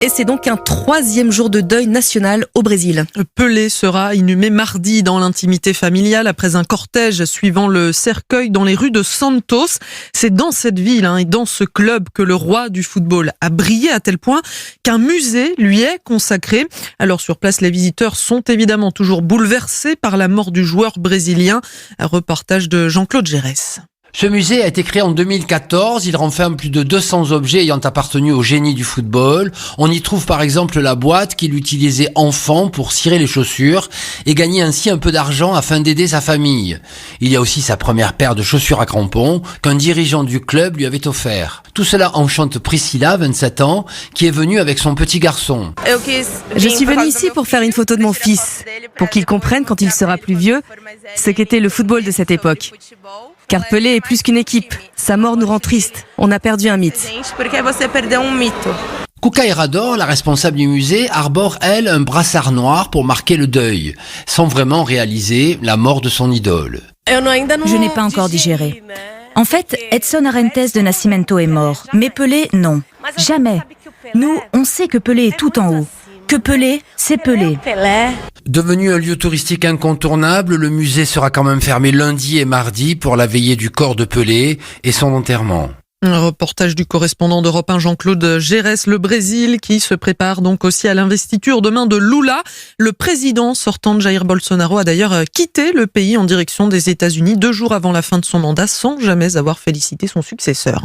Et c'est donc un 3e jour de deuil national au Brésil. Pelé sera inhumé mardi dans l'intimité familiale après un cortège suivant le cercueil dans les rues de Santos. C'est dans cette ville et dans ce club que le roi du football a brillé à tel point qu'un musée lui est consacré. Alors sur place, les visiteurs sont évidemment toujours bouleversés par la mort du joueur brésilien. Un reportage de Jean-Claude Gérès. Ce musée a été créé en 2014, il renferme plus de 200 objets ayant appartenu au génie du football. On y trouve par exemple la boîte qu'il utilisait enfant pour cirer les chaussures et gagner ainsi un peu d'argent afin d'aider sa famille. Il y a aussi sa première paire de chaussures à crampons qu'un dirigeant du club lui avait offert. Tout cela enchante Priscilla, 27 ans, qui est venue avec son petit garçon. Je suis venue ici pour faire une photo de mon fils, pour qu'il comprenne quand il sera plus vieux ce qu'était le football de cette époque. Car Pelé est plus qu'une équipe. Sa mort nous rend tristes. On a perdu un mythe. Cuca Herrador, la responsable du musée, arbore, elle, un brassard noir pour marquer le deuil, sans vraiment réaliser la mort de son idole. Je n'ai pas encore digéré. En fait, Edson Arantes de Nascimento est mort, mais Pelé, non. Jamais. Nous, on sait que Pelé est tout en haut. Que Pelé, c'est Pelé. Devenu un lieu touristique incontournable, le musée sera quand même fermé lundi et mardi pour la veillée du corps de Pelé et son enterrement. Un reportage du correspondant d'Europe 1 Jean-Claude Gérès, le Brésil qui se prépare donc aussi à l'investiture demain de Lula. Le président sortant de Jair Bolsonaro a d'ailleurs quitté le pays en direction des États-Unis 2 jours avant la fin de son mandat sans jamais avoir félicité son successeur.